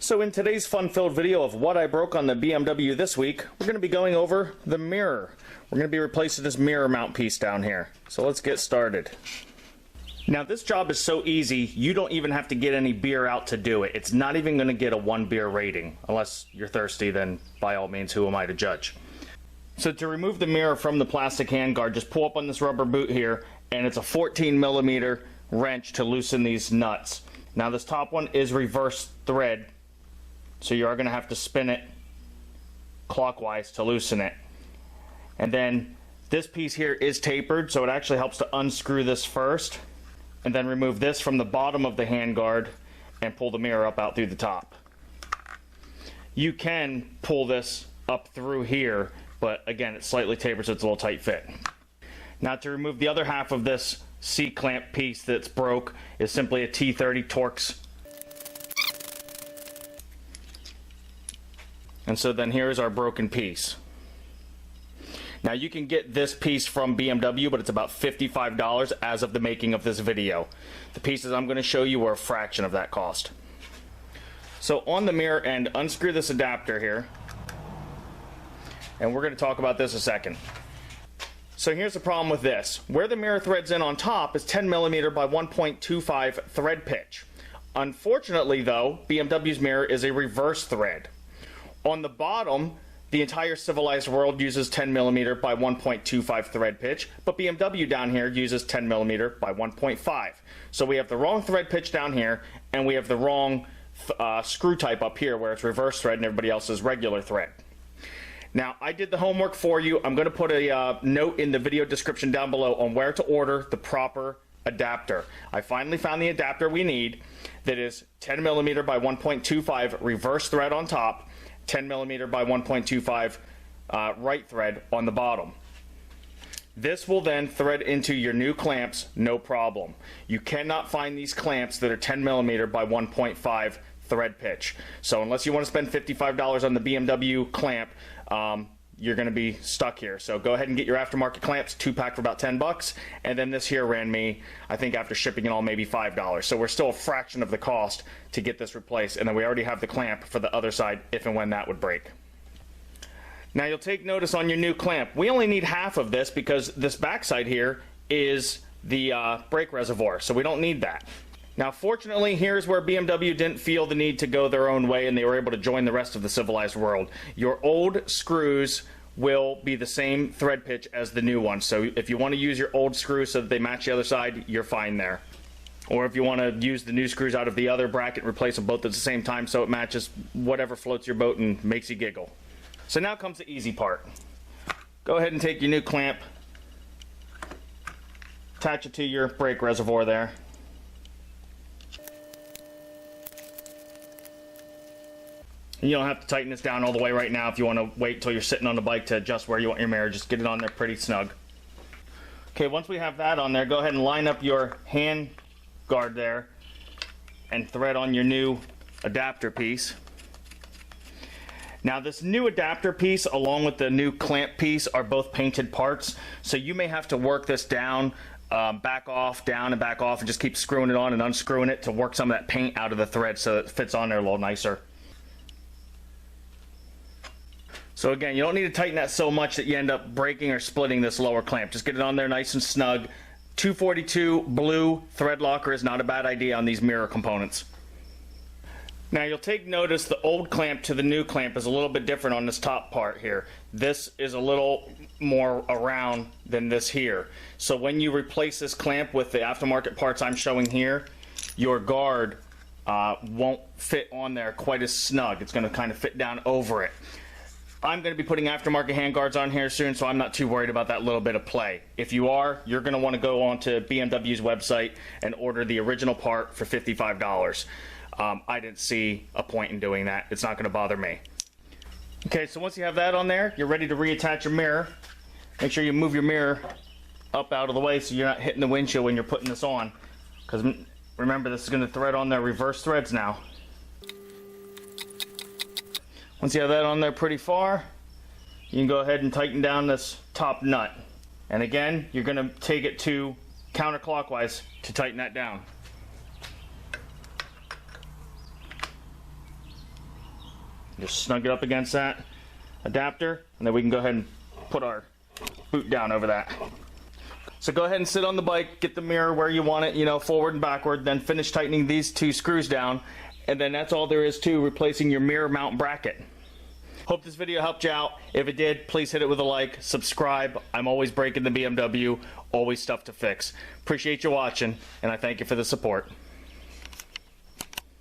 So in today's fun-filled video of what I broke on the BMW this week, we're going to be going over the mirror. We're going to be replacing this mirror mount piece down here. So let's get started. Now this job is so easy, you don't even have to get any beer out to do it. It's not even going to get a 1 beer rating. Unless you're thirsty, then by all means, who am I to judge? So to remove the mirror from the plastic handguard, just pull up on this rubber boot here, and it's a 14mm wrench to loosen these nuts. Now this top one is reverse thread, so you are going to have to spin it clockwise to loosen it. And then this piece here is tapered, so it actually helps to unscrew this first, and then remove this from the bottom of the handguard and pull the mirror up out through the top. You can pull this up through here, but again, it's slightly tapered, so it's a little tight fit. Now to remove the other half of this C-clamp piece that's broke is simply a T30 Torx. And so then here's our broken piece. Now you can get this piece from BMW, but it's about $55 as of the making of this video. The pieces I'm going to show you were a fraction of that cost. So on the mirror end, unscrew this adapter here. And we're going to talk about this a second. So here's the problem with this. Where the mirror threads in on top is 10mm by 1.25 thread pitch. Unfortunately though, BMW's mirror is a reverse thread. On the bottom, the entire civilized world uses 10mm by 1.25 thread pitch, but BMW down here uses 10mm by 1.5. So we have the wrong thread pitch down here, and we have the wrong screw type up here where it's reverse thread and everybody else is regular thread. Now, I did the homework for you. I'm going to put a note in the video description down below on where to order the proper adapter. I finally found the adapter we need that is 10mm by 1.25 reverse thread on top, 10mm by 1.25 right thread on the bottom. This will then thread into your new clamps, no problem. You cannot find these clamps that are 10mm by 1.5 thread pitch. So unless you want to spend $55 on the BMW clamp, you're going to be stuck here. So go ahead and get your aftermarket clamps, 2-pack for about 10 bucks. And then this here ran me, I think after shipping it all, maybe $5. So we're still a fraction of the cost to get this replaced. And then we already have the clamp for the other side if and when that would break. Now you'll take notice on your new clamp. We only need half of this because this backside here is the brake reservoir. So we don't need that. Now fortunately, here's where BMW didn't feel the need to go their own way and they were able to join the rest of the civilized world. Your old screws will be the same thread pitch as the new one. So if you want to use your old screws so that they match the other side, you're fine there. Or if you want to use the new screws out of the other bracket and replace them both at the same time so it matches whatever floats your boat and makes you giggle. So now comes the easy part. Go ahead and take your new clamp, attach it to your brake reservoir there. You don't have to tighten this down all the way right now if you want to wait until you're sitting on the bike to adjust where you want your mirror. Just get it on there pretty snug. Okay, once we have that on there, go ahead and line up your hand guard there and thread on your new adapter piece. Now this new adapter piece along with the new clamp piece are both painted parts, so you may have to work this down, back off, down and back off, and just keep screwing it on and unscrewing it to work some of that paint out of the thread so it fits on there a little nicer. So again, you don't need to tighten that so much that you end up breaking or splitting this lower clamp. Just get it on there nice and snug. 242 blue thread locker is not a bad idea on these mirror components. Now you'll take notice the old clamp to the new clamp is a little bit different on this top part here. This is a little more around than this here. So when you replace this clamp with the aftermarket parts I'm showing here, your guard won't fit on there quite as snug. It's going to kind of fit down over it. I'm going to be putting aftermarket handguards on here soon, so I'm not too worried about that little bit of play. If you are, you're going to want to go onto BMW's website and order the original part for $55. I didn't see a point in doing that. It's not going to bother me. Okay, so once you have that on there, you're ready to reattach your mirror. Make sure you move your mirror up out of the way so you're not hitting the windshield when you're putting this on. Because remember, this is going to thread on their reverse threads now. Once you have that on there pretty far, you can go ahead and tighten down this top nut. And again, you're going to take it to counterclockwise to tighten that down. Just snug it up against that adapter, and then we can go ahead and put our boot down over that. So go ahead and sit on the bike, get the mirror where you want it, you know, forward and backward, then finish tightening these 2 screws down, and then that's all there is to replacing your mirror mount bracket. Hope this video helped you out. If it did, please hit it with a like, subscribe. I'm always breaking the BMW, always stuff to fix. Appreciate you watching, and I thank you for the support.